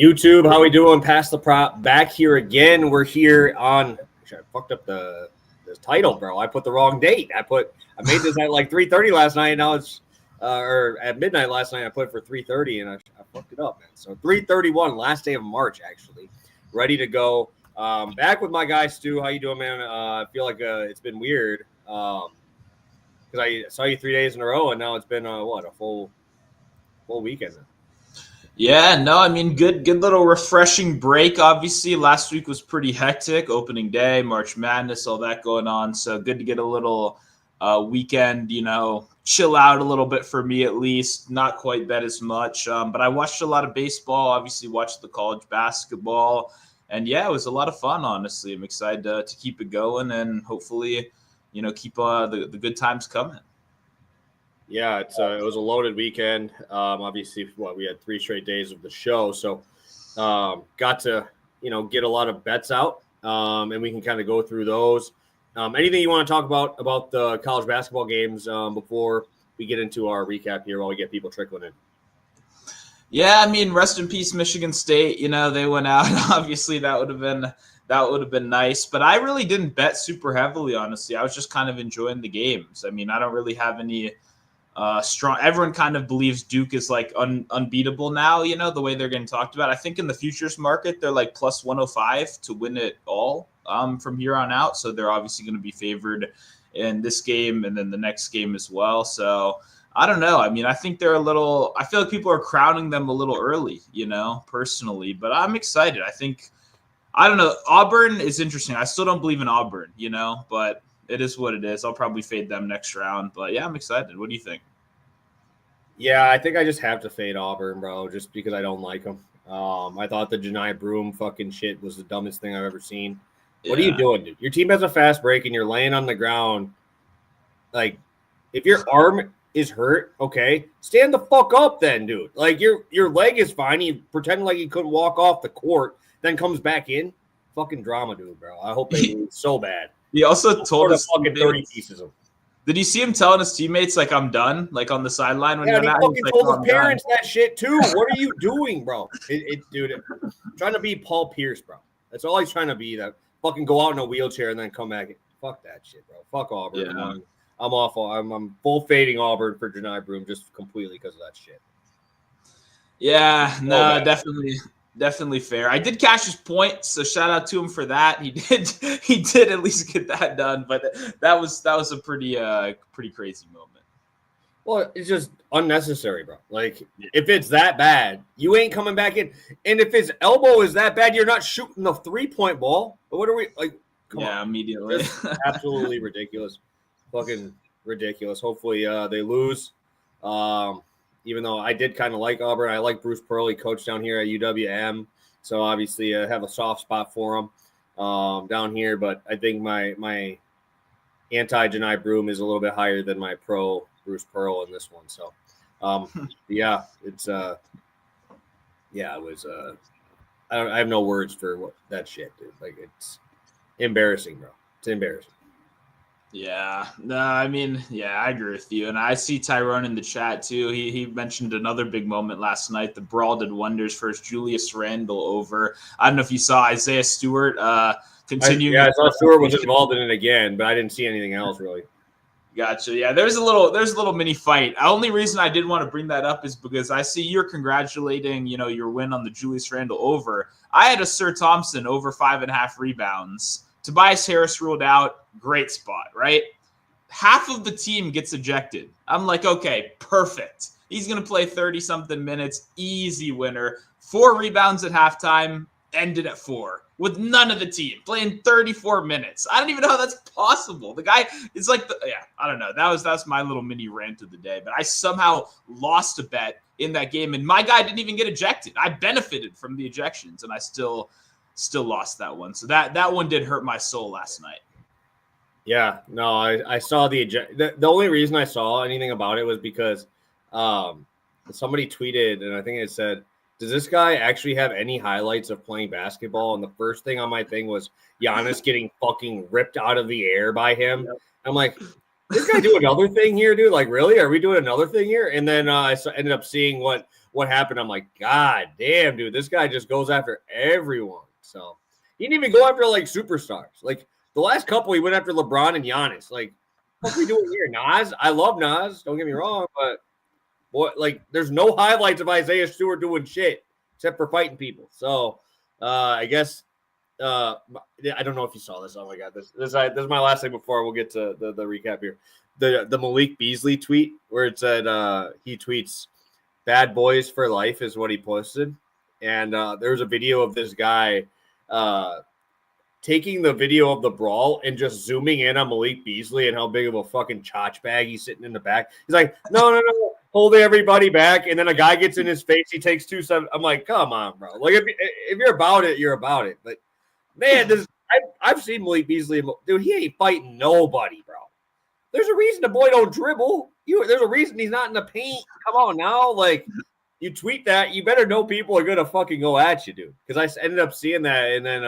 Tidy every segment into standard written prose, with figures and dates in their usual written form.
YouTube, how we doing? Pass the prop back here again. We're here on. Actually, I fucked up the title, bro. I put the wrong date. I made this at like 3:30 last night. And now it's or at midnight last night. I put it for 3:30, and I fucked it up, man. So 3:31, last day of March, actually, ready to go. Back with my guy Stu. How you doing, man? I feel like it's been weird because I saw you 3 days in a row, and now it's been a full weekend. Yeah, no, I mean, good little refreshing break. Obviously, last week was pretty hectic. Opening day, March Madness, all that going on. So good to get a little weekend, chill out a little bit for me at least. Not quite bet as much, but I watched a lot of baseball. Obviously, watched the college basketball, and yeah, it was a lot of fun. Honestly, I'm excited to keep it going and hopefully, keep the good times coming. Yeah, it was a loaded weekend. Obviously, we had 3 straight days of the show, so got to get a lot of bets out, and we can kind of go through those. Anything you want to talk about the college basketball games before we get into our recap here while we get people trickling in? Yeah, I mean, rest in peace, Michigan State. They went out. Obviously, that would have been nice. But I really didn't bet super heavily, honestly. I was just kind of enjoying the games. I mean, I don't really have any strong. Everyone kind of believes Duke is like unbeatable now. The way they're getting talked about. I think in the futures market they're like plus 105 to win it all from here on out. So they're obviously going to be favored in this game and then the next game as well. So I don't know. I mean, I think they're I feel like people are crowning them a little early, personally. But I'm excited. I don't know. Auburn is interesting. I still don't believe in Auburn, but it is what it is. I'll probably fade them next round. But, yeah, I'm excited. What do you think? Yeah, I think I just have to fade Auburn, bro, just because I don't like them. I thought the Janai Broome fucking shit was the dumbest thing I've ever seen. What are you doing, dude? Your team has a fast break, and you're laying on the ground. Like, if your arm is hurt, okay, stand the fuck up then, dude. Like, your leg is fine. You pretend like you couldn't walk off the court, then comes back in. Fucking drama, dude, bro. I hope they lose so bad. He also told us fucking 30 pieces of them. Did you see him telling his teammates, like, I'm done, like on the sideline when he fucking told his parents done. that shit too. What are you doing, bro? Dude, trying to be Paul Pierce, bro. That's all he's trying to be. That fucking go out in a wheelchair and then come back. Fuck that shit, bro. Fuck Auburn. Yeah. I'm awful. I'm full fading Auburn for Janai Broome just completely because of that shit. Yeah, no, definitely fair. I did cash his point, so shout out to him for that. He did at least get that done, but that was a pretty crazy moment. Well, it's just unnecessary, bro. Like, if it's that bad, you ain't coming back in. And if his elbow is that bad, you're not shooting the 3-point ball. But what are we like? Come on. Immediately. Absolutely ridiculous. Fucking ridiculous. Hopefully they lose. Even though I did kind of like Auburn. I like Bruce Pearl. He coached down here at UWM. So obviously I have a soft spot for him down here. But I think my anti-Janai Broome is a little bit higher than my pro Bruce Pearl in this one. So, yeah, it's it was I have no words for that shit, dude. Like, it's embarrassing, bro. It's embarrassing. Yeah, no, I mean, yeah, I agree with you. And I see Tyrone in the chat too. He mentioned another big moment last night. The brawl did wonders for his Julius Randle over. I don't know if you saw Isaiah Stewart continuing. I saw Stewart was involved in it again, but I didn't see anything else really. Gotcha. Yeah, there's a little mini fight. The only reason I did want to bring that up is because I see you're congratulating, your win on the Julius Randle over. I had a Sir Thompson over 5.5 rebounds. Tobias Harris ruled out. Great spot, right? Half of the team gets ejected. I'm like, okay, perfect. He's going to play 30-something minutes. Easy winner. 4 rebounds at halftime. Ended at 4. With none of the team. Playing 34 minutes. I don't even know how that's possible. The guy is like, I don't know. That's my little mini rant of the day. But I somehow lost a bet in that game. And my guy didn't even get ejected. I benefited from the ejections. And I still lost that one. So that one did hurt my soul last night. Yeah, no, I saw the only reason I saw anything about it was because somebody tweeted, and I think it said, does this guy actually have any highlights of playing basketball? And the first thing on my thing was Giannis getting fucking ripped out of the air by him. Yep. I'm like, this guy do another thing here, dude? Like, really? Are we doing another thing here? And then I ended up seeing what happened. I'm like, God damn, dude, this guy just goes after everyone. So he didn't even go after like superstars. Like the last couple, he went after LeBron and Giannis. Like, what are we doing here? Nas? I love Nas. Don't get me wrong, but what? Like, there's no highlights of Isaiah Stewart doing shit except for fighting people. So I guess. I don't know if you saw this. Oh my God, this is my last thing before we'll get to the recap here. The Malik Beasley tweet where it said he tweets "Bad Boys for Life" is what he posted, and there's a video of this guy taking the video of the brawl and just zooming in on Malik Beasley and how big of a fucking chotch bag he's sitting in the back. He's like, no, hold everybody back, and then a guy gets in his face. He takes 2 steps. I'm like, come on, bro. Like if you're about it, you're about it, but. Man, I've seen Malik Beasley. Dude, he ain't fighting nobody, bro. There's a reason the boy don't dribble. There's a reason he's not in the paint. Come on now. Like, you tweet that, you better know people are going to fucking go at you, dude. Because I ended up seeing that, and then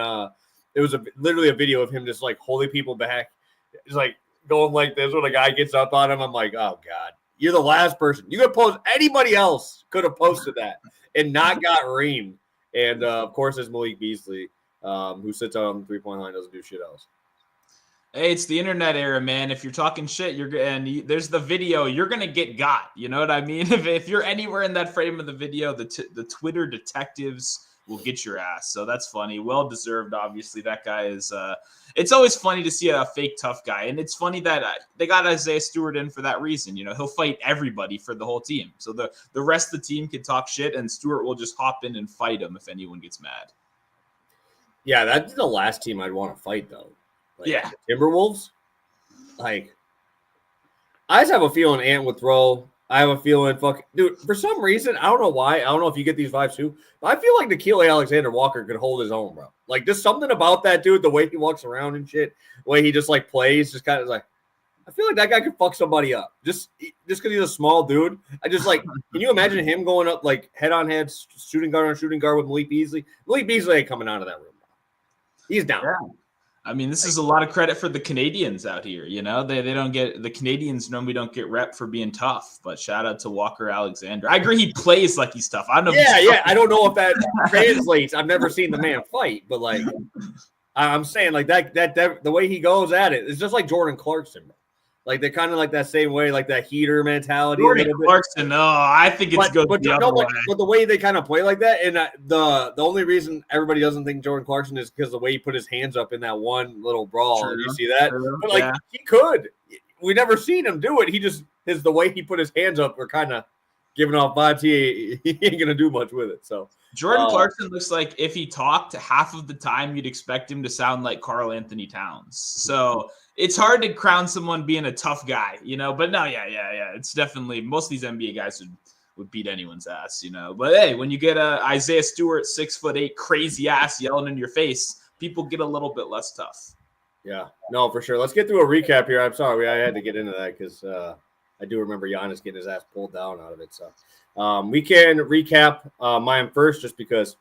it was literally a video of him just, like, holding people back. It's like going like this when a guy gets up on him. I'm like, oh, God. You're the last person. You could post. Anybody else could have posted that and not got reamed. And, of course, it's Malik Beasley. Who sits out on the 3-point line, doesn't do shit else. Hey, it's the internet era, man. If you're talking shit, there's the video, you're gonna get got. You know what I mean? If you're anywhere in that frame of the video, the Twitter detectives will get your ass. So that's funny, well deserved. Obviously, that guy is. It's always funny to see a fake tough guy, and it's funny that they got Isaiah Stewart in for that reason. You know, he'll fight everybody for the whole team, so the rest of the team can talk shit, and Stewart will just hop in and fight him if anyone gets mad. Yeah, that's the last team I'd want to fight, though. Like, yeah. The Timberwolves? Like, I just have a feeling Ant would throw. I have a feeling, dude, for some reason, I don't know why. I don't know if you get these vibes too, but I feel like Nickeil Alexander-Walker could hold his own, bro. Like, there's something about that dude, the way he walks around and shit, the way he just, like, plays, just kind of like, I feel like that guy could fuck somebody up. Just because he's a small dude. I just, like, can you imagine him going up, like, head-on-head, shooting guard on shooting guard with Malik Beasley? Malik Beasley ain't coming out of that room. He's down. Yeah. I mean, this is a lot of credit for the Canadians out here. You know, they don't get the Canadians normally don't get rep for being tough. But shout out to Walker Alexander. I agree, he plays like he's tough. I don't know. Yeah. I don't know if that translates. I've never seen the man fight, but like, I'm saying like that the way he goes at it, it's just like Jordan Clarkson. Bro. Like they're kind of like that same way, like that heater mentality. Jordan Clarkson, I think it's good. But the way they kind of play like that, and the only reason everybody doesn't think Jordan Clarkson is because the way he put his hands up in that one little brawl. True, you see that? True, but like he could. We never seen him do it. He just the way he put his hands up were kind of giving off vibes. He ain't gonna do much with it. So Jordan Clarkson looks like if he talked half of the time, you'd expect him to sound like Karl Anthony Towns. So. It's hard to crown someone being a tough guy, you know, but no, yeah. It's definitely most of these NBA guys would beat anyone's ass, you know. But hey, when you get Isaiah Stewart, 6'8", crazy ass yelling in your face, people get a little bit less tough. Yeah, no, for sure. Let's get through a recap here. I'm sorry, I had to get into that because I do remember Giannis getting his ass pulled down out of it. So we can recap mine first just because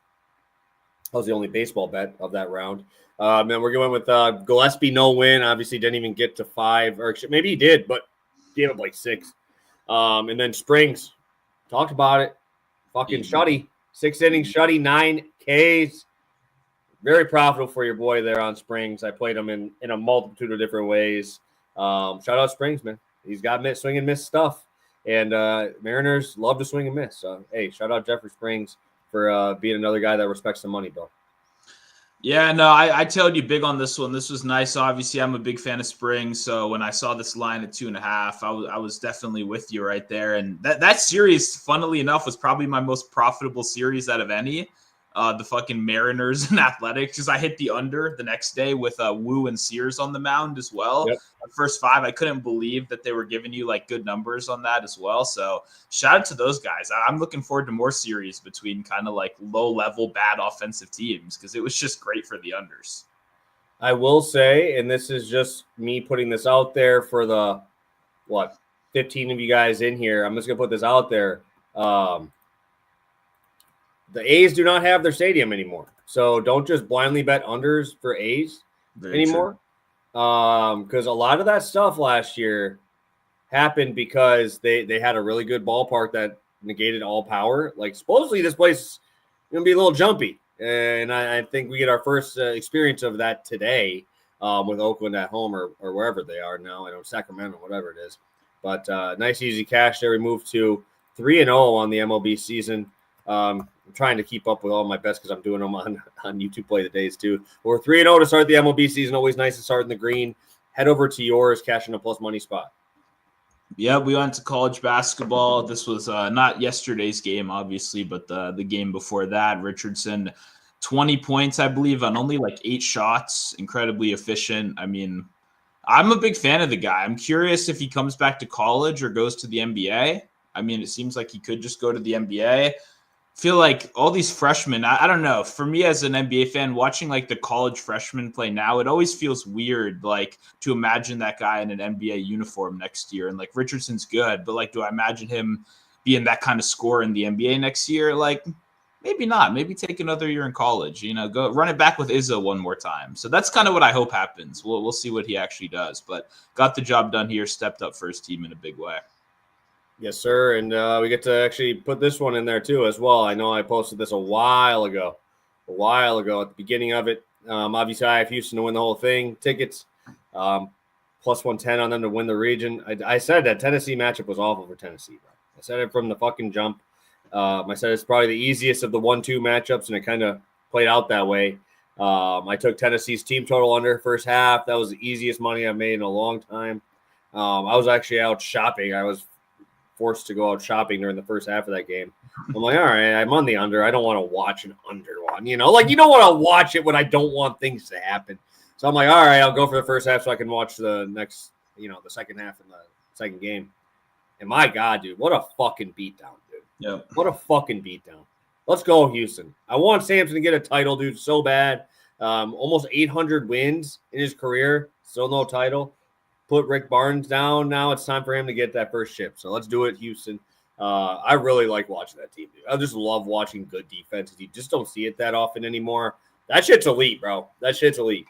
I was the only baseball bet of that round. Then we're going with Gillespie, no win. Obviously, didn't even get to 5, or maybe he did, but gave up like 6. And then Springs, talked about it. Fucking shutty. 6 innings, shutty, 9 Ks. Very profitable for your boy there on Springs. I played him in a multitude of different ways. Shout out Springs, man. He's got swing and miss stuff. And Mariners love to swing and miss. So, hey, shout out Jeffrey Springs for being another guy that respects the money, bro. Yeah, no, I told you big on this one. This was nice. Obviously, I'm a big fan of Springs. So when I saw this line at 2.5, I was definitely with you right there. And that series, funnily enough, was probably my most profitable series out of any. The fucking Mariners and Athletics, because I hit the under the next day with Wu and Sears on the mound as well. Yep. The first 5, I couldn't believe that they were giving you like good numbers on that as well. So shout out to those guys. I'm looking forward to more series between kind of like low level bad offensive teams because it was just great for the unders. I will say, and this is just me putting this out there for the 15 of you guys in here. I'm just gonna put this out there. The A's do not have their stadium anymore. So don't just blindly bet unders for A's anymore. Because a lot of that stuff last year, happened because they had a really good ballpark that negated all power. Like supposedly this place is going to be a little jumpy. And I think we get our first experience of that today with Oakland at home or wherever they are now. I know Sacramento, whatever it is. But nice, easy cash there. We moved to 3-0 on the MLB season. I'm trying to keep up with all my bets because I'm doing them on YouTube Play the Days too. We're 3-0 to start the MLB season. Always nice to start in the green. Head over to yours, cash in a plus money spot. Yeah, we went to college basketball. This was not yesterday's game, obviously, but the game before that. Richardson, 20 points, I believe, on only like 8 shots. Incredibly efficient. I mean, I'm a big fan of the guy. I'm curious if he comes back to college or goes to the NBA. I mean, it seems like he could just go to the NBA. Feel like all these freshmen, I don't know. For me as an NBA fan, watching like the college freshmen play now, it always feels weird, like to imagine that guy in an NBA uniform next year. And like Richardson's good, but like, do I imagine him being that kind of scorer in the NBA next year? Like, maybe not. Maybe take another year in college. Go run it back with Izzo one more time. So that's kind of what I hope happens. We'll see what he actually does. But got the job done here, stepped up first team in a big way. Yes, sir. And we get to actually put this one in there too as well. I know I posted this a while ago at the beginning of it. Obviously, I have Houston to win the whole thing. Tickets, plus 110 on them to win the region. I said that Tennessee matchup was awful for Tennessee, bro. I said it from the fucking jump. I said it's probably the easiest of the 1-2 matchups, and it kind of played out that way. I took Tennessee's team total under first half. That was the easiest money I've made in a long time. I was actually out shopping. I was forced to go out shopping during the first half of that game. I'm like, all right, I'm on the under. I don't want to watch an under one. Like you don't want to watch it when I don't want things to happen. So I'm like, all right, I'll go for the first half so I can watch the next, the second half in the second game. And my God, dude, what a fucking beatdown, dude. Yeah. What a fucking beatdown. Let's go, Houston. I want Samson to get a title, dude, so bad. Almost 800 wins in his career. Still no title. Put Rick Barnes down. Now it's time for him to get that first chip. So let's do it, Houston. I really like watching that team, dude. I just love watching good defenses. You just don't see it that often anymore. That shit's elite, bro. That shit's elite.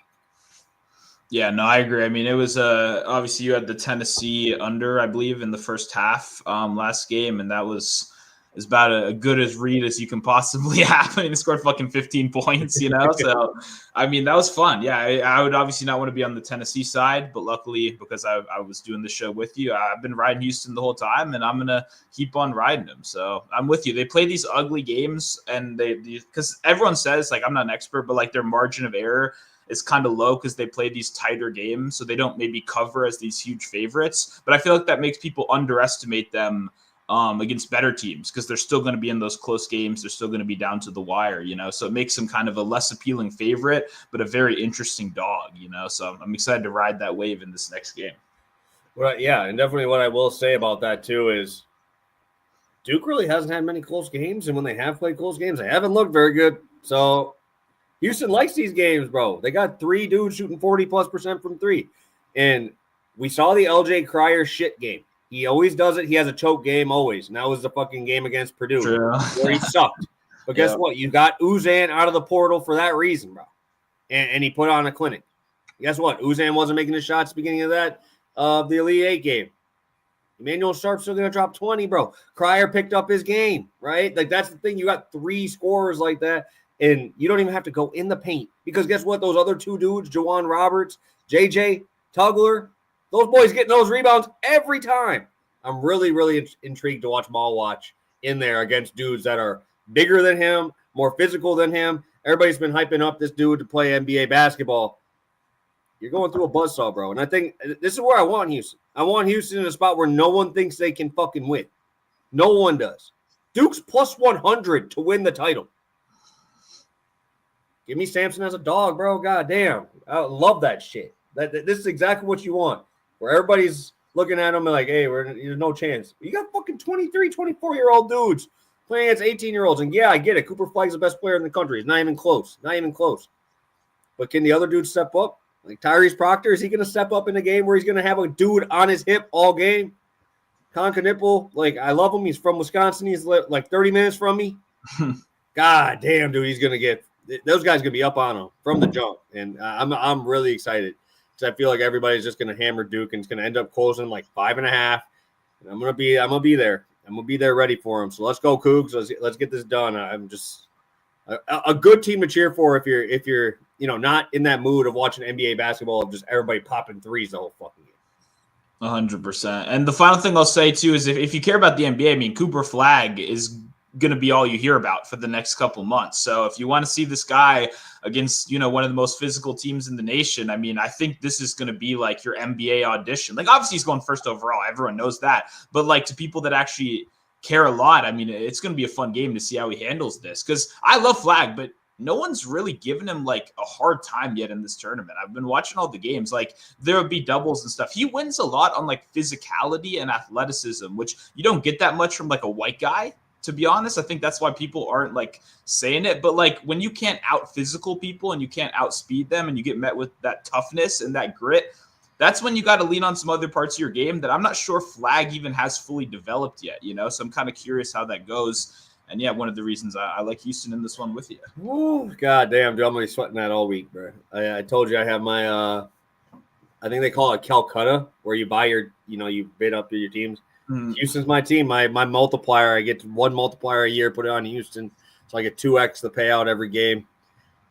Yeah, no, I agree. I mean, it was obviously you had the Tennessee under, I believe, in the first half last game, and that was as about as good as read as you can possibly have. I mean, he scored fucking 15 points, So, I mean, that was fun. Yeah, I would obviously not want to be on the Tennessee side, but luckily, because I was doing the show with you, I've been riding Houston the whole time, and I'm going to keep on riding them. So I'm with you. They play these ugly games, and because everyone says, like, I'm not an expert, but, like, their margin of error is kind of low because they play these tighter games, so they don't maybe cover as these huge favorites. But I feel like that makes people underestimate them against better teams because they're still going to be in those close games. They're still going to be down to the wire, So it makes them kind of a less appealing favorite, but a very interesting dog, So I'm excited to ride that wave in this next game. Well, yeah, and definitely what I will say about that too is Duke really hasn't had many close games, and when they have played close games, they haven't looked very good. So Houston likes these games, bro. They got 3 dudes shooting 40+% from 3. And we saw the LJ Cryer shit game. He always does it. He has a choke game always. And that was the fucking game against Purdue where he sucked. But guess what? You got Uzan out of the portal for that reason, bro. And he put on a clinic. Guess what? Uzan wasn't making the shots at the beginning of the Elite 8 game. Emmanuel Sharp's still going to drop 20, bro. Cryer picked up his game, right? Like, that's the thing. You got 3 scorers like that. And you don't even have to go in the paint because guess what? Those other 2 dudes, Jawan Roberts, JJ, Tugler, those boys getting those rebounds every time. I'm really, really intrigued to watch Ball Watch in there against dudes that are bigger than him, more physical than him. Everybody's been hyping up this dude to play NBA basketball. You're going through a buzzsaw, bro. And I think this is where I want Houston. I want Houston in a spot where no one thinks they can fucking win. No one does. Duke's plus 100 to win the title. Give me Samson as a dog, bro. God damn. I love that shit. This is exactly what you want. Where everybody's looking at them and like, hey, there's no chance. You got fucking 23, 24-year-old dudes playing against 18-year-olds. And yeah, I get it. Cooper Flagg's the best player in the country. It's not even close. Not even close. But can the other dudes step up? Like Tyrese Proctor, is he going to step up in a game where he's going to have a dude on his hip all game? Con Knipple, like, I love him. He's from Wisconsin. He's like 30 minutes from me. God damn, dude, he's going to get – those guys going to be up on him from the jump. And I'm really excited because I feel like everybody's just going to hammer Duke and it's going to end up closing like 5.5. And I'm gonna be there. I'm gonna be there ready for him. So let's go, Cougs. Let's get this done. I'm just a good team to cheer for if you're not in that mood of watching NBA basketball of just everybody popping threes the whole fucking game. 100%. And the final thing I'll say too is if you care about the NBA, I mean, Cooper Flagg is going to be all you hear about for the next couple months. So if you want to see this guy against, one of the most physical teams in the nation, I mean, I think this is going to be like your NBA audition. Like, obviously he's going first overall. Everyone knows that. But like to people that actually care a lot, I mean, it's going to be a fun game to see how he handles this, because I love Flagg, but no one's really given him like a hard time yet in this tournament. I've been watching all the games. Like, there would be doubles and stuff. He wins a lot on like physicality and athleticism, which you don't get that much from like a white guy, to be honest. I think that's why people aren't like saying it. But like when you can't out physical people and you can't outspeed them and you get met with that toughness and that grit, that's when you got to lean on some other parts of your game that I'm not sure Flagg even has fully developed yet, So I'm kind of curious how that goes. And yeah, one of the reasons I like Houston in this one with you. Oh, God damn, dude, I'm going to be sweating that all week, bro. I told you I have my, I think they call it Calcutta, where you buy your, you bid up to your teams. Houston's my team. My multiplier, I get one multiplier a year, put it on Houston. So I get 2x the payout every game.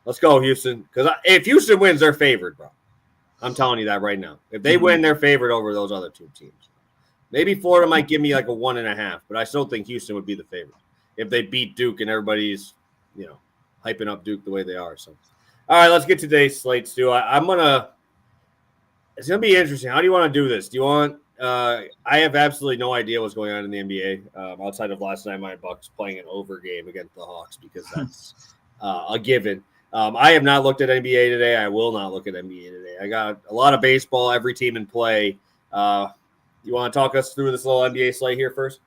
Let's go, Houston. Because if Houston wins, they're favored, bro. I'm telling you that right now. If they win, they're favored over those other two teams. Maybe Florida might give me like a 1.5, but I still think Houston would be the favorite if they beat Duke and everybody's, hyping up Duke the way they are. So, all right, let's get to today's slate, Stu. It's going to be interesting. How do you want to do this? Do you want I have absolutely no idea what's going on in the NBA outside of last night my Bucks playing an over game against the Hawks, because that's a given. I have not looked at NBA today. I will not look at NBA today. I got a lot of baseball, every team in play. You want to talk us through this little NBA slate here first?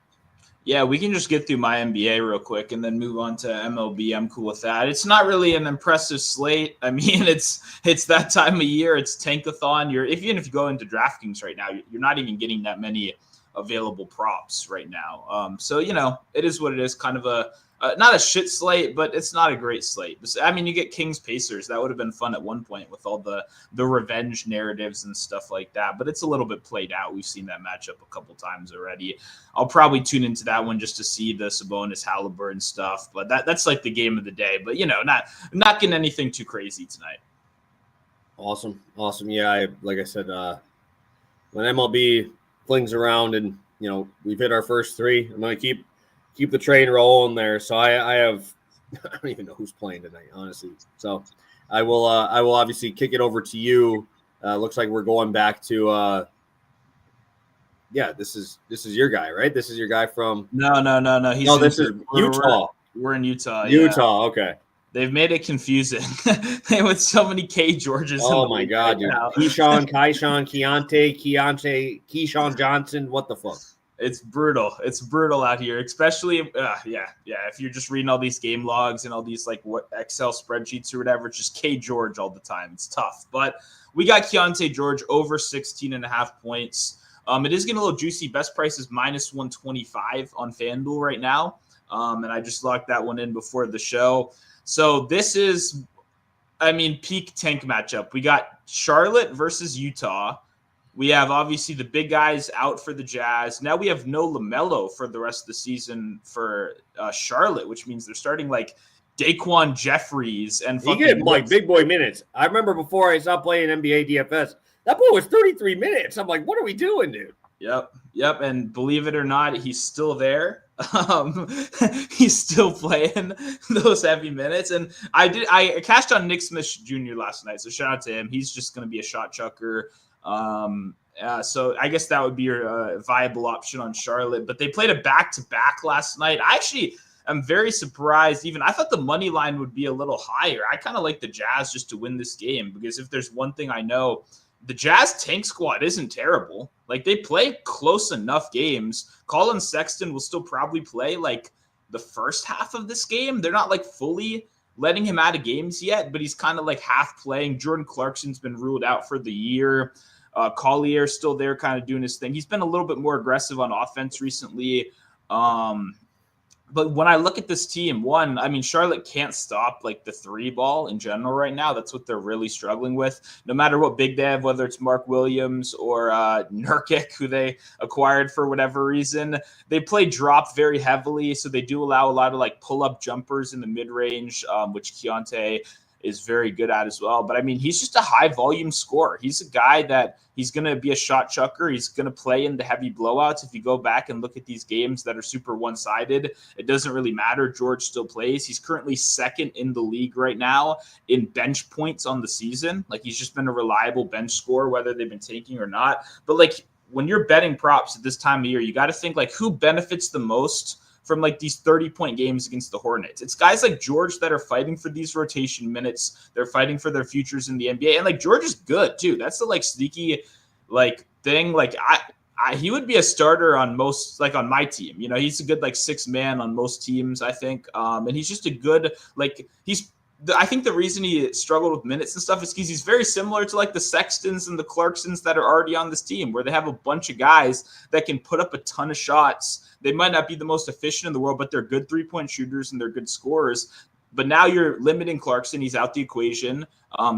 Yeah, we can just get through my NBA real quick and then move on to MLB. I'm cool with that. It's not really an impressive slate. I mean, it's that time of year. It's tankathon. Even if you go into DraftKings right now, you're not even getting that many available props right now. So it is what it is. Kind of a not a shit slate, but it's not a great slate. I mean, you get Kings Pacers. That would have been fun at one point with all the revenge narratives and stuff like that. But it's a little bit played out. We've seen that matchup a couple times already. I'll probably tune into that one just to see the Sabonis Halliburton stuff. But that's like the game of the day. But not getting anything too crazy tonight. Awesome. Yeah, like I said, when MLB flings around and we've hit our first three, I'm gonna keep the train rolling there. So I have I don't even know who's playing tonight, honestly. So I will obviously kick it over to you. Looks like we're going back to this is your guy, right? This is your guy from No. This is Utah. We're in Utah. Utah, yeah. Okay. They've made it confusing with so many K Georges. Oh my God, dude! Keyshawn, Keyshawn Johnson. What the fuck? It's brutal. It's brutal out here, especially, if you're just reading all these game logs and all these like what Excel spreadsheets or whatever, it's just K George all the time. It's tough. But we got Keontae George over 16.5 points. It is getting a little juicy. Best price is -125 on FanDuel right now. And I just locked that one in before the show. So this is, peak tank matchup. We got Charlotte versus Utah. We have obviously the big guys out for the Jazz. Now we have no LaMelo for the rest of the season for Charlotte, which means they're starting like Daquan Jeffries and he get like big boy minutes. I remember before I stopped playing NBA DFS, that boy was 33 minutes. I'm like, what are we doing, dude? Yep. And believe it or not, he's still there. He's still playing those heavy minutes. And I cashed on Nick Smith Jr. last night, so shout out to him. He's just going to be a shot chucker. So I guess that would be your viable option on Charlotte. But they played a back-to-back last night. I'm very surprised. Even I thought the money line would be a little higher. I kind of like the Jazz just to win this game, because if there's one thing I know, the Jazz tank squad isn't terrible. Like, they play close enough games. Colin Sexton will still probably play like the first half of this game. They're not like fully letting him out of games yet, but he's kind of like half playing. Jordan Clarkson's been ruled out for the year. Collier's still there kind of doing his thing. He's been a little bit more aggressive on offense recently. But when I look at this team, one, I mean, Charlotte can't stop like the three ball in general right now. That's what they're really struggling with. No matter what big they have, whether it's Mark Williams or Nurkic, who they acquired for whatever reason, they play drop very heavily. So they do allow a lot of like pull up jumpers in the mid range, which Keontae is very good at as well. But I mean, he's just a high volume scorer. He's a guy that he's going to be a shot chucker. He's going to play in the heavy blowouts. If you go back and look at these games that are super one-sided, it doesn't really matter. George still plays. He's currently second in the league right now in bench points on the season. Like, he's just been a reliable bench scorer, whether they've been taking or not. But like, when you're betting props at this time of year, you got to think like, who benefits the most from like these 30-point games against the Hornets? It's guys like George that are fighting for these rotation minutes. They're fighting for their futures in the NBA. And like, George is good too. That's the like sneaky like thing. Like he would be a starter on most, like on my team. You know, he's a good like sixth man on most teams, I think. And he's just a good, like, I think the reason he struggled with minutes and stuff is because he's very similar to like the Sextons and the Clarksons that are already on this team, where they have a bunch of guys that can put up a ton of shots. They might not be the most efficient in the world, but they're good 3-point shooters and they're good scorers. But now you're limiting Clarkson. He's out the equation.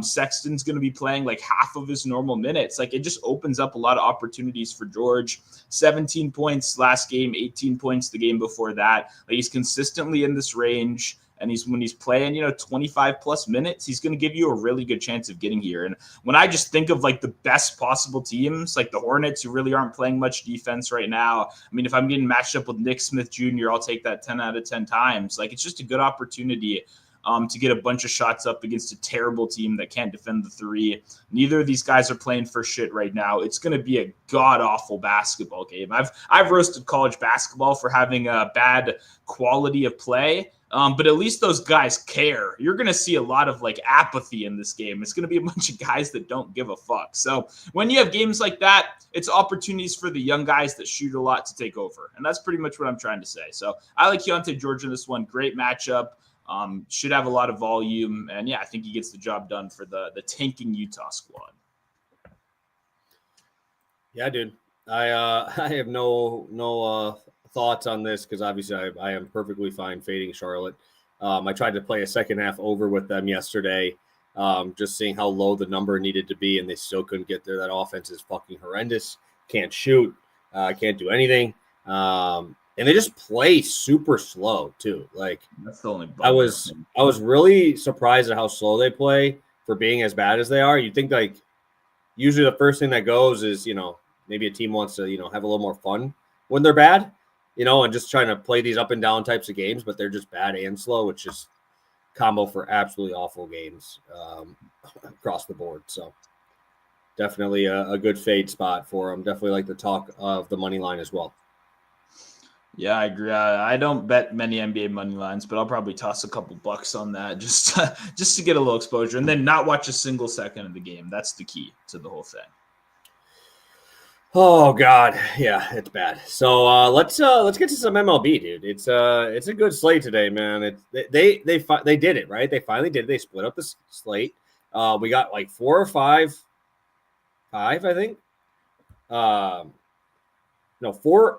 Sexton's going to be playing like half of his normal minutes. Like, it just opens up a lot of opportunities for George. 17 points last game, 18 points the game before that. Like, he's consistently in this range. And when he's playing, 25 plus minutes, he's going to give you a really good chance of getting here. And when I just think of like the best possible teams, like the Hornets, who really aren't playing much defense right now. I mean, if I'm getting matched up with Nick Smith Jr., I'll take that 10 out of 10 times. Like, it's just a good opportunity to get a bunch of shots up against a terrible team that can't defend the three. Neither of these guys are playing for shit right now. It's going to be a god-awful basketball game. I've roasted college basketball for having a bad quality of play. But at least those guys care. You're going to see a lot of like apathy in this game. It's going to be a bunch of guys that don't give a fuck. So when you have games like that, it's opportunities for the young guys that shoot a lot to take over. And that's pretty much what I'm trying to say. So I like Keontae George in this one. Great matchup. Should have a lot of volume. And yeah, I think he gets the job done for the tanking Utah squad. Yeah, dude. I have no thoughts on this because obviously I am perfectly fine fading Charlotte. I tried to play a second half over with them yesterday, just seeing how low the number needed to be, and they still couldn't get there. That offense is fucking horrendous. Can't shoot, can't do anything, and they just play super slow too. Like, that's the only. I was really surprised at how slow they play for being as bad as they are. You'd think like usually the first thing that goes is maybe a team wants to have a little more fun when they're bad. And just trying to play these up and down types of games, but they're just bad and slow, which is combo for absolutely awful games across the board. So definitely a good fade spot for them. Definitely like the talk of the money line as well. Yeah, I agree. I don't bet many NBA money lines, but I'll probably toss a couple bucks on that just to get a little exposure, and then not watch a single second of the game. That's the key to the whole thing. Oh God, yeah, it's bad. So let's get to some MLB, dude. It's a good slate today, man. They did it, right? They finally did it. They split up the slate. We got like 4 or 5, I think. 4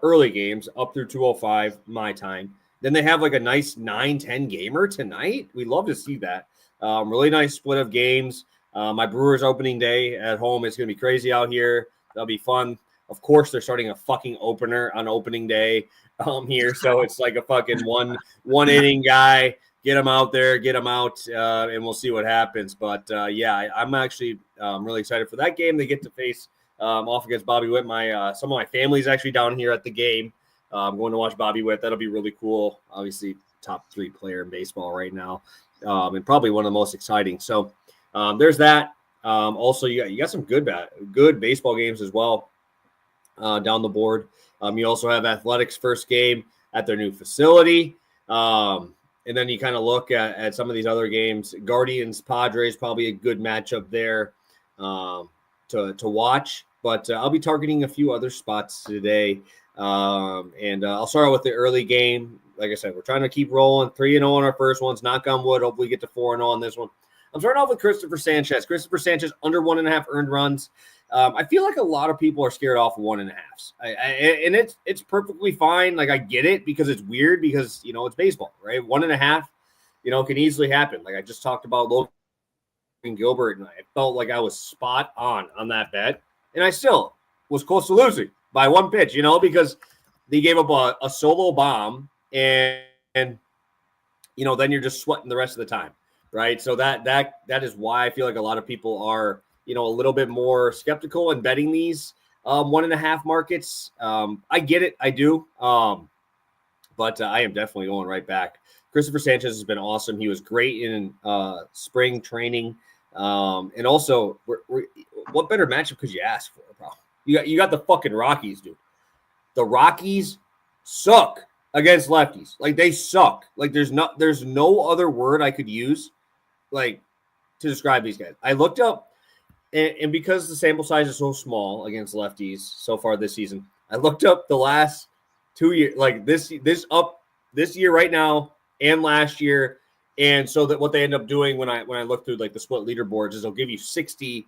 early games up through 2:05 my time. Then they have like a nice 9-10 gamer tonight. We love to see that. Really nice split of games. My Brewers opening day at home is going to be crazy out here. That'll be fun. Of course, they're starting a fucking opener on opening day here. So it's like a fucking one inning guy. Get him out there, get him out, and we'll see what happens. But, I'm actually really excited for that game. They get to face off against Bobby Witt. Some of my family's actually down here at the game. I'm going to watch Bobby Witt. That'll be really cool. Obviously, top 3 player in baseball right now, and probably one of the most exciting. So there's that. Also, you got some good baseball games as well down the board. You also have Athletics' first game at their new facility. And then you kind of look at some of these other games. Guardians, Padres, probably a good matchup there to watch. But I'll be targeting a few other spots today. And I'll start out with the early game. Like I said, we're trying to keep rolling 3-0 on our first ones. Knock on wood. Hopefully get to 4-0 on this one. I'm starting off with Christopher Sanchez. Christopher Sanchez under 1.5 earned runs. I feel like a lot of people are scared off of 1.5s. And it's perfectly fine. Like, I get it because it's weird because, it's baseball, right? 1.5, can easily happen. Like I just talked about Logan Gilbert, and I felt like I was spot on that bet. And I still was close to losing by one pitch, because they gave up a solo bomb and then you're just sweating the rest of the time, right? So that is why I feel like a lot of people are, a little bit more skeptical in betting these 1.5 markets. I get it. I do. But I am definitely going right back. Christopher Sanchez has been awesome. He was great in spring training. And also, what better matchup could you ask for, bro? You got the fucking Rockies, dude. The Rockies suck against lefties. Like, they suck. Like, there's no other word I could use, like, to describe these guys. I looked up, and because the sample size is so small against lefties so far this season, I looked up the last 2 years, like this year right now and last year. And so that what they end up doing when I look through like the split leaderboards is they'll give you 60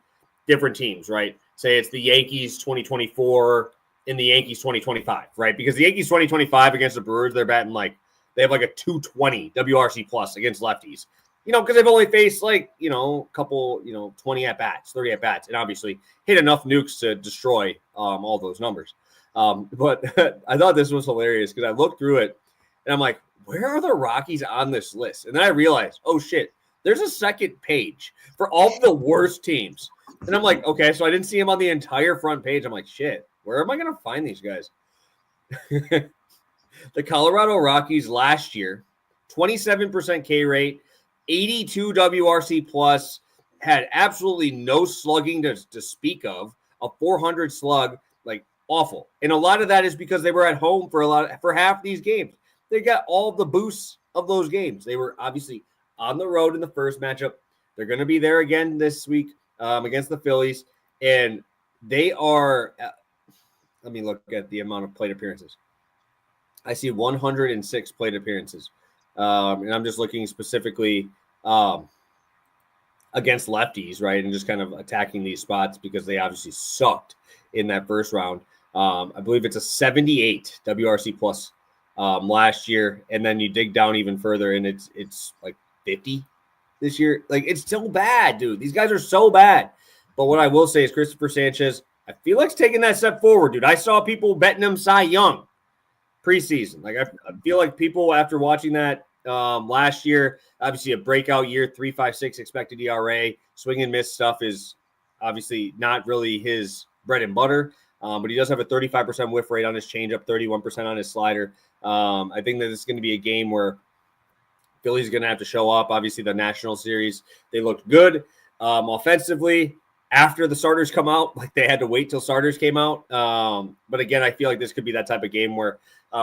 different teams, right? Say it's the Yankees 2024 and the Yankees 2025, right? Because the Yankees 2025 against the Brewers, they're batting they have like a 220 WRC plus against lefties, because they've only faced a couple, 20 at bats, 30 at bats, and obviously hit enough nukes to destroy all those numbers. But I thought this was hilarious because I looked through it and I'm like, where are the Rockies on this list? And then I realized, oh shit, there's a second page for all the worst teams. And I'm like, okay, so I didn't see him on the entire front page. I'm like, shit, where am I going to find these guys? The Colorado Rockies last year, 27% K rate, 82 WRC plus, had absolutely no slugging to speak of, a 400 slug, like awful. And a lot of that is because they were at home for half these games. They got all the boosts of those games. They were obviously on the road in the first matchup. They're going to be there again this week against the Phillies. And they are, let me look at the amount of plate appearances. I see 106 plate appearances. And I'm just looking specifically against lefties, right? And just kind of attacking these spots because they obviously sucked in that first round. I believe it's a 78 WRC plus last year, and then you dig down even further and it's like 50 this year. Like, it's still bad, dude. These guys are so bad. But what I will say is Christopher Sanchez, I feel like he's taking that step forward, dude. I saw people betting him Cy Young preseason. Like, I feel like people after watching that last year, obviously a breakout year, 3.56 expected ERA, swing and miss stuff is obviously not really his bread and butter. But he does have a 35% whiff rate on his changeup, 31% on his slider. I think that it's going to be a game where Philly's going to have to show up. Obviously, the National Series, they looked good offensively after the starters come out. Like, they had to wait till starters came out. But again, I feel like this could be that type of game where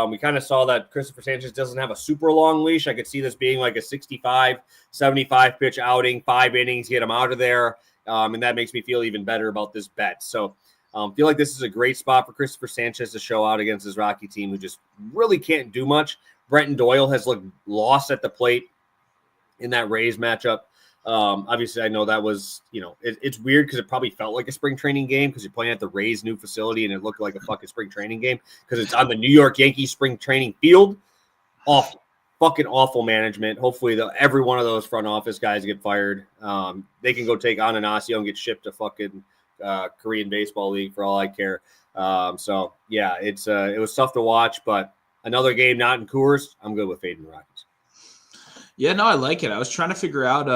we kind of saw that Christopher Sanchez doesn't have a super long leash. I could see this being like a 65, 75 pitch outing, 5 innings, get him out of there. And that makes me feel even better about this bet. So feel like this is a great spot for Christopher Sanchez to show out against his Rocky team who just really can't do much. Brenton Doyle has looked lost at the plate in that Rays matchup. Obviously, I know that was, it's weird because it probably felt like a spring training game because you're playing at the Rays' new facility and it looked like a fucking spring training game because it's on the New York Yankees spring training field. Awful. Fucking awful management. Hopefully, every one of those front office guys get fired. They can go take on Anasio and get shipped to fucking Korean Baseball League for all I care. So yeah, it was tough to watch, but another game not in Coors, I'm good with fading the Rockies. Yeah, no, I like it. I was trying to figure out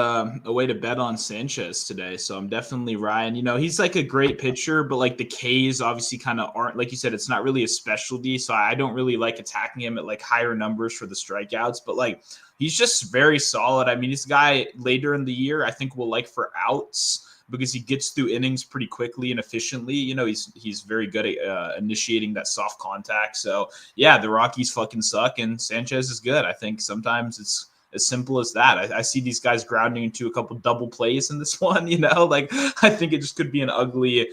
a way to bet on Sanchez today, so I'm definitely Ryan. He's like a great pitcher, but like the K's obviously kind of aren't, like you said, it's not really a specialty, so I don't really like attacking him at like higher numbers for the strikeouts, but like he's just very solid. I mean, this guy later in the year, I think will like for outs because he gets through innings pretty quickly and efficiently. He's very good at initiating that soft contact. So yeah, the Rockies fucking suck and Sanchez is good. I think sometimes it's as simple as that. I see these guys grounding into a couple double plays in this one, like I think it just could be an ugly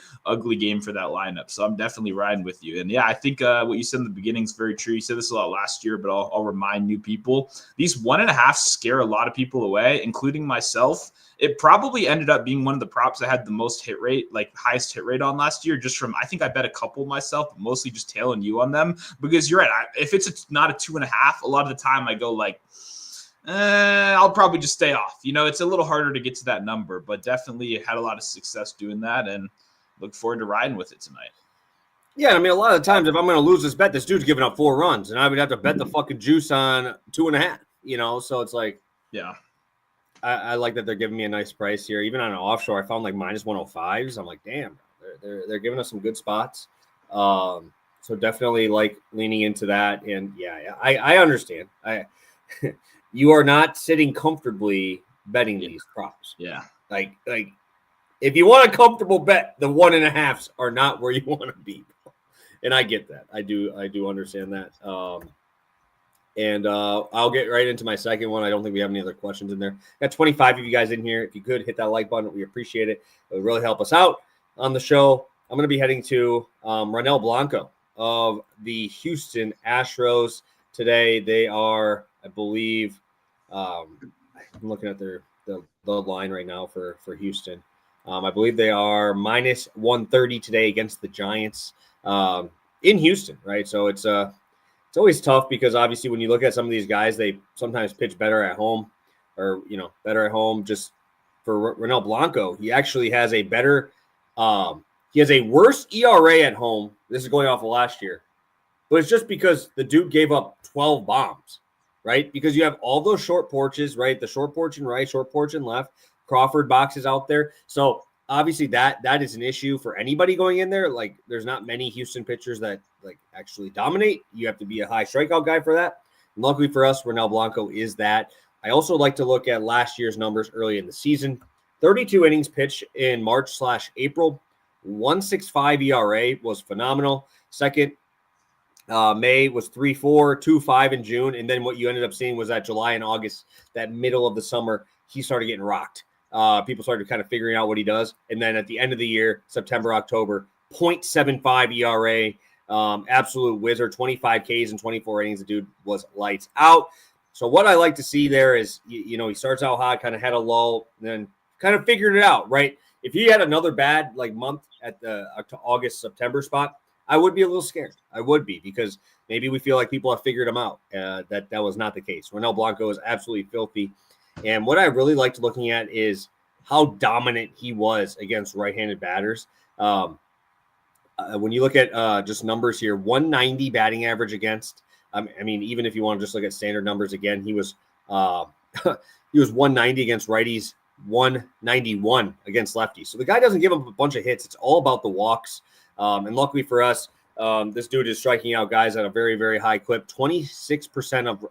game for that lineup. So I'm definitely riding with you. And yeah, I think what you said in the beginning is very true. You said this a lot last year, but I'll remind new people. These 1.5 scare a lot of people away, including myself. it probably ended up being one of the props that had the most hit rate, like highest hit rate on last year, just from, I think I bet a couple myself, but mostly just tailing you on them, because you're right. If it's not a 2.5, a lot of the time I go like, I'll probably just stay off. It's a little harder to get to that number, but definitely had a lot of success doing that and look forward to riding with it tonight. Yeah, I mean, a lot of the times if I'm going to lose this bet, this dude's giving up 4 runs, and I would have to bet the fucking juice on 2.5, so it's like, yeah. I like that they're giving me a nice price here. Even on an offshore, I found like minus 105s. I'm like, damn, they're giving us some good spots. So definitely like leaning into that. And yeah, I understand. You are not sitting comfortably betting these props. Yeah. Like if you want a comfortable bet, the 1.5s are not where you want to be. And I get that. I do understand that. And I'll get right into my second one. I don't think we have any other questions in there. Got 25 of you guys in here. If you could hit that like button, we appreciate it. It would really help us out on the show. I'm going to be heading to Ronel Blanco of the Houston Astros today. They are, I believe, I'm looking at the line right now for Houston. I believe they are minus 130 today against the Giants in Houston, right? So it's always tough because obviously when you look at some of these guys, they sometimes pitch better at home or, better at home. Just for Ronel Blanco, he actually has a better he has a worse ERA at home. This is going off of last year, but it's just because the dude gave up 12 bombs, right? Because you have all those short porches, right? The short porch and right, short porch and left, Crawford boxes out there. So obviously that is an issue for anybody going in there. Like there's not many Houston pitchers that like actually dominate. You have to be a high strikeout guy for that. And luckily for us, Ronel Blanco is that. I also like to look at last year's numbers early in the season. 32 innings pitched in March/April. 1.65 ERA was phenomenal. Second, May was 3.4, 2.5 in June. And then what you ended up seeing was that July and August, that middle of the summer, he started getting rocked. People started kind of figuring out what he does. And then at the end of the year, September, October, 0.75 ERA, absolute wizard, 25 Ks and 24 innings. The dude was lights out. So what I like to see there is, he starts out hot, kind of had a lull, and then kind of figured it out, right? If he had another bad month at the August, September spot, I would be a little scared. I would be, because maybe we feel like people have figured him out. That was not the case. Ronel Blanco is absolutely filthy. And what I really liked looking at is how dominant he was against right-handed batters. When you look at just numbers here, 190 batting average against. I mean, even if you want to just look at standard numbers again, he was 190 against righties, 191 against lefties. So the guy doesn't give him a bunch of hits. It's all about the walks. And luckily for us, this dude is striking out guys at a very, very high clip. 26% of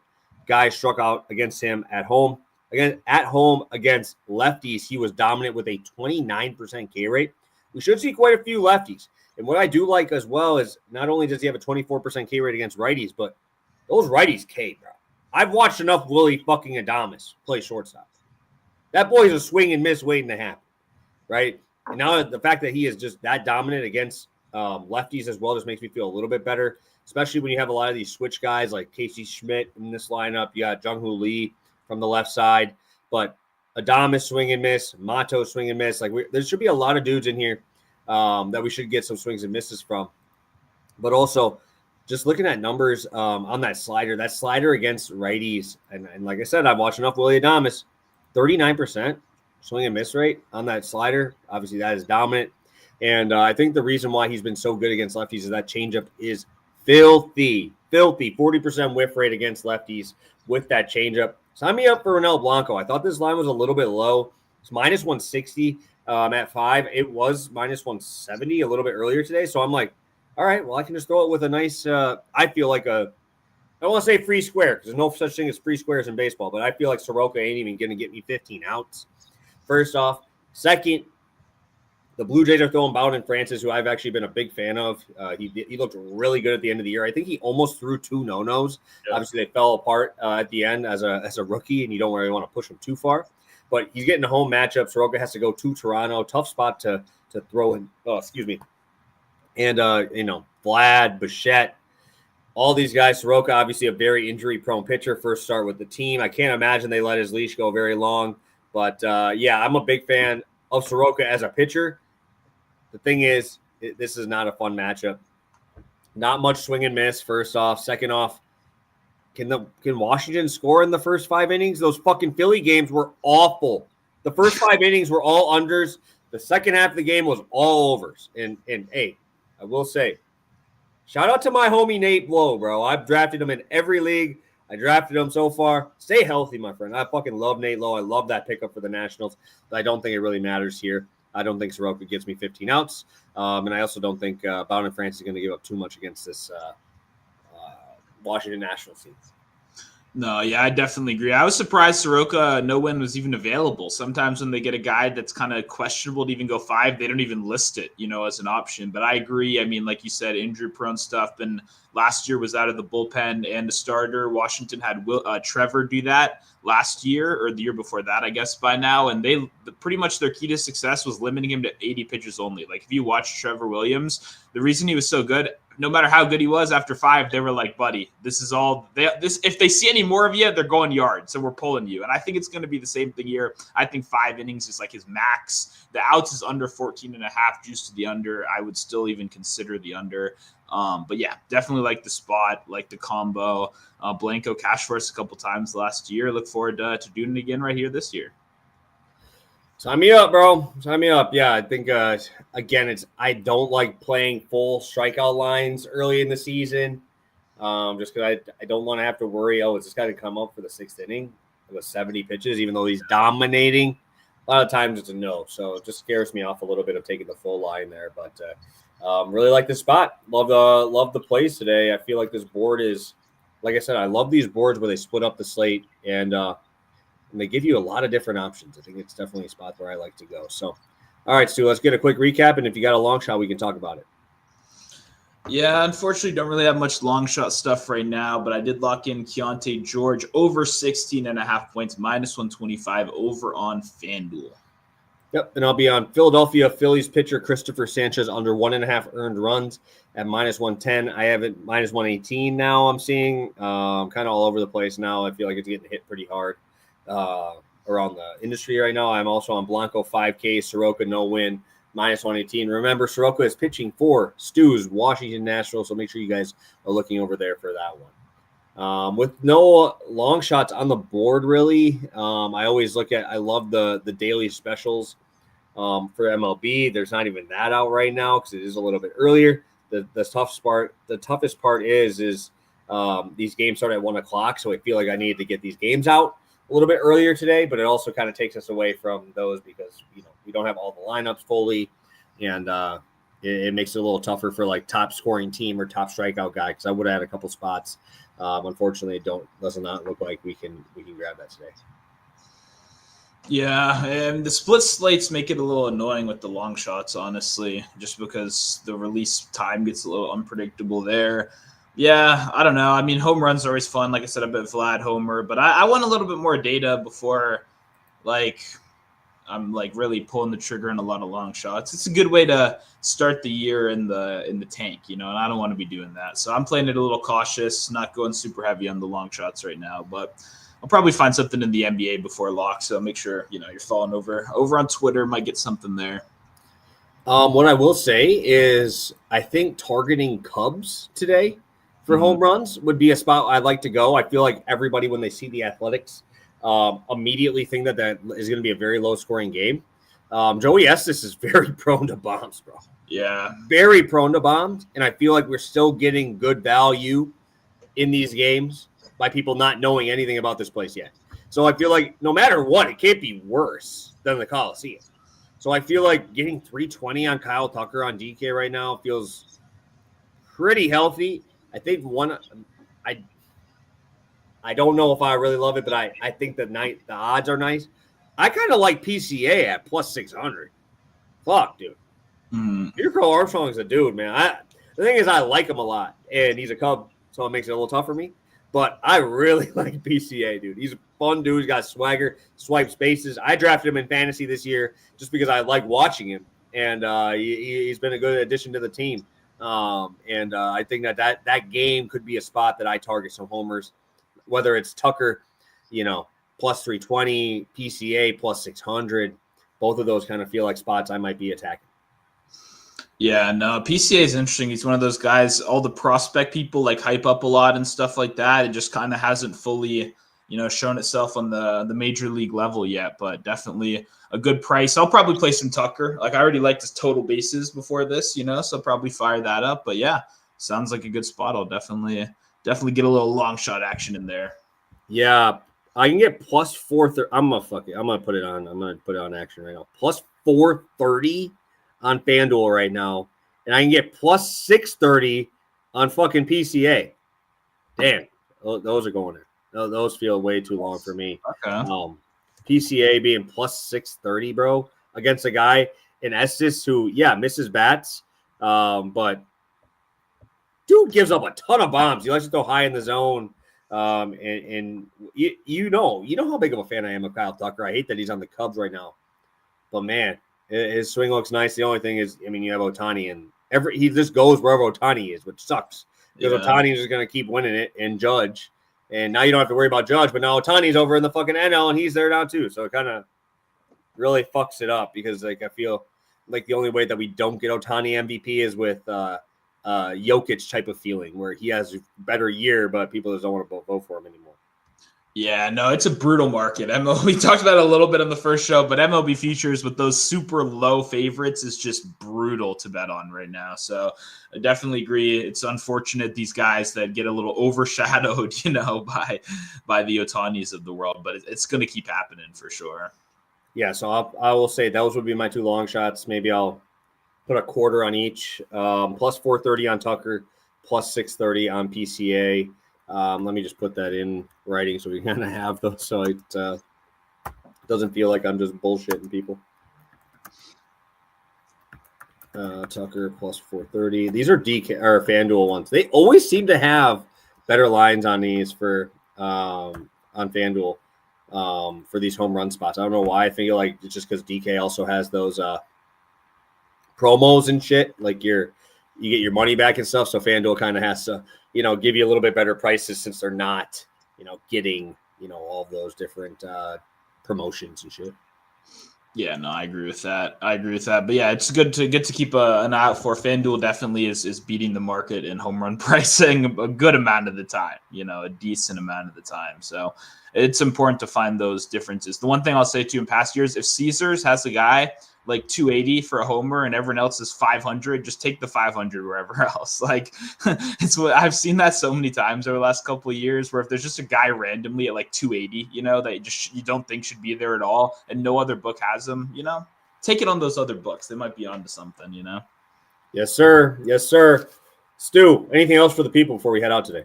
guys struck out against him at home. Again, at home against lefties, he was dominant with a 29% K rate. We should see quite a few lefties. And what I do like as well is not only does he have a 24% K rate against righties, but those righties K, bro. I've watched enough Willie fucking Adames play shortstop. That boy's a swing and miss waiting to happen, right? And now the fact that he is just that dominant against lefties as well just makes me feel a little bit better, especially when you have a lot of these switch guys like Casey Schmidt in this lineup. You got Jung-Hoo Lee from the left side, but Adames swing and miss, Mato swing and miss. Like there should be a lot of dudes in here that we should get some swings and misses from. But also just looking at numbers on that slider against righties. And like I said, I've watched enough Willie Adames, 39% swing and miss rate on that slider. Obviously that is dominant. And I think the reason why he's been so good against lefties is that changeup is filthy, 40% whiff rate against lefties with that changeup. Sign me up for Ronel Blanco. I thought this line was a little bit low. It's minus 160 at 5. It was minus 170 a little bit earlier today. So I'm like, all right, well, I can just throw it with a nice, I feel like I don't want to say free square because there's no such thing as free squares in baseball, but I feel like Soroka ain't even going to get me 15 outs. First off. Second, the Blue Jays are throwing Bowden Francis, who I've actually been a big fan of. He looked really good at the end of the year. I think he almost threw 2 no-nos. Yep. Obviously, they fell apart at the end as a rookie, and you don't really want to push him too far. But he's getting a home matchup. Soroka has to go to Toronto. Tough spot to throw in. Oh, excuse me. And, Vlad, Bichette, all these guys. Soroka, obviously a very injury-prone pitcher. First start with the team. I can't imagine they let his leash go very long. But yeah, I'm a big fan of Soroka as a pitcher. The thing is, this is not a fun matchup. Not much swing and miss. First off, second off, can Washington score in the first 5 innings? Those fucking Philly games were awful. The first 5 innings were all unders. The second half of the game was all overs. And hey, I will say, shout out to my homie Nate Blow, bro. I've drafted him in every league. I drafted him so far. Stay healthy, my friend. I fucking love Nate Lowe. I love that pickup for the Nationals. But I don't think it really matters here. I don't think Soroka gets me 15 outs. And I also don't think Bowden France is going to give up too much against this Washington Nationals team. No, yeah, I definitely agree. I was surprised Soroka no win was even available. Sometimes when they get a guy that's kind of questionable to even go 5, they don't even list it, as an option. But I agree. I mean, like you said, injury-prone stuff. And last year was out of the bullpen and the starter. Washington had Trevor do that last year or the year before that, I guess, by now. And pretty much their key to success was limiting him to 80 pitches only. Like, if you watch Trevor Williams, the reason he was so good, no matter how good he was after 5, they were like, buddy, this is all if they see any more of you, they're going yard. So we're pulling you. And I think it's going to be the same thing here. I think 5 innings is like his max. The outs is under 14.5, juice to the under. I would still even consider the under. But yeah, definitely like the spot, like the combo. Blanco cashed for us a couple times last year. Look forward to doing it again right here this year. Sign me up, bro. Sign me up. Yeah, I think, again, I don't like playing full strikeout lines early in the season just because I don't want to have to worry, is this guy to come up for the 6th inning with 70 pitches, even though he's dominating? A lot of times it's a no. So it just scares me off a little bit of taking the full line there. But really like this spot. Love the plays today. I feel like this board is, like I said, I love these boards where they split up the slate and they give you a lot of different options. I think it's definitely a spot where I like to go. So, all right, Stu, let's get a quick recap. And if you got a long shot, we can talk about it. Yeah, unfortunately, don't really have much long shot stuff right now, but I did lock in Keontae George over 16.5 points, -125 over on FanDuel. Yep, and I'll be on Philadelphia Phillies pitcher Christopher Sanchez under 1.5 earned runs at -110. I have it -118 now. I'm seeing kind of all over the place now. I feel like it's getting hit pretty hard around the industry right now. I'm also on Blanco 5K, Soroka no win, -118. Remember, Soroka is pitching for Stu's Washington Nationals, so make sure you guys are looking over there for that one. With no long shots on the board, really, I always I love the daily specials for MLB. There's not even that out right now because it is a little bit earlier. The toughest part is these games start at 1 o'clock, so I feel like I needed to get these games out a little bit earlier today, but it also kind of takes us away from those because we don't have all the lineups fully, and it makes it a little tougher for like top scoring team or top strikeout guy because I would have had a couple spots. Unfortunately, it does not look like we can grab that today. Yeah, and the split slates make it a little annoying with the long shots, honestly, just because the release time gets a little unpredictable there. Yeah, I don't know. I mean, home runs are always fun. Like I said, I bet Vlad homer, but I want a little bit more data before, I'm really pulling the trigger in a lot of long shots. It's a good way to start the year in the tank, and I don't want to be doing that. So I'm playing it a little cautious, not going super heavy on the long shots right now, but I'll probably find something in the NBA before lock. So make sure, you're following over on Twitter, might get something there. What I will say is I think targeting Cubs today for home runs would be a spot I'd like to go. I feel like everybody, when they see the Athletics, immediately think that is going to be a very low-scoring game. Joey Estes is very prone to bombs, bro. Yeah. Very prone to bombs, and I feel like we're still getting good value in these games by people not knowing anything about this place yet. So I feel like no matter what, it can't be worse than the Coliseum. So I feel like getting 320 on Kyle Tucker on DK right now feels pretty healthy. I think I don't know if I really love it, but I think the odds are nice. I kind of like PCA at +600. Fuck, dude. Peter Crow Armstrong's a dude, man. The thing is, I like him a lot, and he's a Cub, so it makes it a little tough for me. But I really like PCA, dude. He's a fun dude. He's got swagger, swipes bases. I drafted him in fantasy this year just because I like watching him, and he's been a good addition to the team. I think that game could be a spot that I target some homers, whether it's Tucker, plus 320, PCA plus 600. Both of those kind of feel like spots I might be attacking. Yeah, no, PCA is interesting. He's one of those guys, all the prospect people like hype up a lot and stuff like that. It just kind of hasn't fully, shown itself on the major league level yet, but definitely a good price. I'll probably play some Tucker. Like, I already liked his total bases before this, so I'll probably fire that up. But yeah, sounds like a good spot. I'll definitely get a little long shot action in there. Yeah, I can get plus 430. I'm gonna put it on action right now. Plus 430 on FanDuel right now, and I can get plus 630 on fucking PCA. Damn, those are going in. Those feel way too long for me. Okay. PCA being plus 630, bro, against a guy in Estes who, misses bats, but dude gives up a ton of bombs. He likes to throw high in the zone. And you know how big of a fan I am of Kyle Tucker. I hate that he's on the Cubs right now, but man, his swing looks nice. The only thing is, you have Ohtani, and he just goes wherever Ohtani is, which sucks because Ohtani is just going to keep winning it, and Judge, and now you don't have to worry about Judge, but now Ohtani's over in the fucking NL and he's there now too, so it kind of really fucks it up because I feel like the only way that we don't get Ohtani MVP is with Jokic type of feeling where he has a better year, but people just don't want to vote for him anymore. Yeah, no, it's a brutal market. We talked about it a little bit on the first show, but MLB futures with those super low favorites is just brutal to bet on right now. So I definitely agree. It's unfortunate these guys that get a little overshadowed, by the Ohtanis of the world, but it's going to keep happening for sure. Yeah, so I will say those would be my two long shots. Maybe I'll put a quarter on each, plus 430 on Tucker, plus 630 on PCA. Let me just put that in writing so we kind of have those so it doesn't feel like I'm just bullshitting people. Tucker plus 430. These are DK or FanDuel ones. They always seem to have better lines on these for on FanDuel for these home run spots. I don't know why. I feel like it's just because DK also has those promos and shit. Like you get your money back and stuff. So FanDuel kind of has to, give you a little bit better prices since they're not, getting, all of those different promotions and shit. Yeah, no, I agree with that. But yeah, it's good to keep an eye out for. FanDuel definitely is beating the market in home run pricing a good amount of the time, a decent amount of the time. So it's important to find those differences. The one thing I'll say too in past years, if Caesars has a guy like 280 for a homer and everyone else is 500, just take the 500 wherever else. Like it's what I've seen that so many times over the last couple of years where if there's just a guy randomly at like 280, that you don't think should be there at all and no other book has them, take it on those other books. They might be onto something, Yes, sir. Yes, sir. Stu, anything else for the people before we head out today?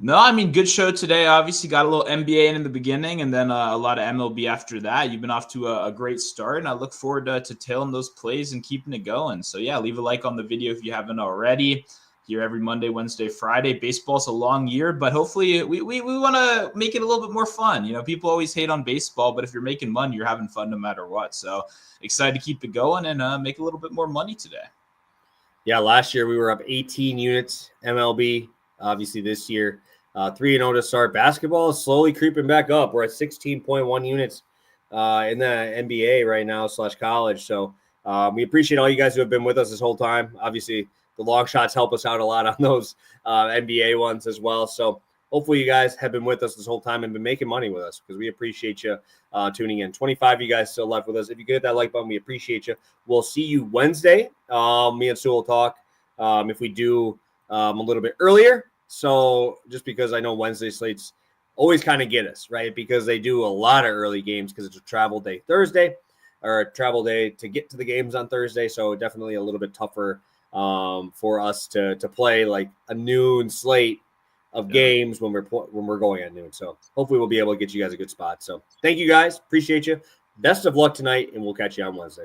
No, I mean, good show today. Obviously got a little NBA in the beginning and then a lot of MLB after that. You've been off to a great start, and I look forward to tailing those plays and keeping it going. So, yeah, leave a like on the video if you haven't already. Here every Monday, Wednesday, Friday. Baseball's a long year, but hopefully we want to make it a little bit more fun. People always hate on baseball, but if you're making money, you're having fun no matter what. So excited to keep it going and make a little bit more money today. Yeah, last year we were up 18 units MLB. Obviously this year, 3-0 to start. Basketball is slowly creeping back up. We're at 16.1 units in the NBA right now / college. So we appreciate all you guys who have been with us this whole time. Obviously, the long shots help us out a lot on those NBA ones as well. So hopefully you guys have been with us this whole time and been making money with us because we appreciate you tuning in. 25 of you guys still left with us. If you get that like button, we appreciate you. We'll see you Wednesday. Me and Sue will talk if we do a little bit earlier. So just because I know Wednesday slates always kind of get us, right? Because they do a lot of early games because it's a travel day Thursday or a travel day to get to the games on Thursday. So definitely a little bit tougher for us to play like a noon slate of games when we're going at noon. So hopefully we'll be able to get you guys a good spot. So thank you guys. Appreciate you. Best of luck tonight, and we'll catch you on Wednesday.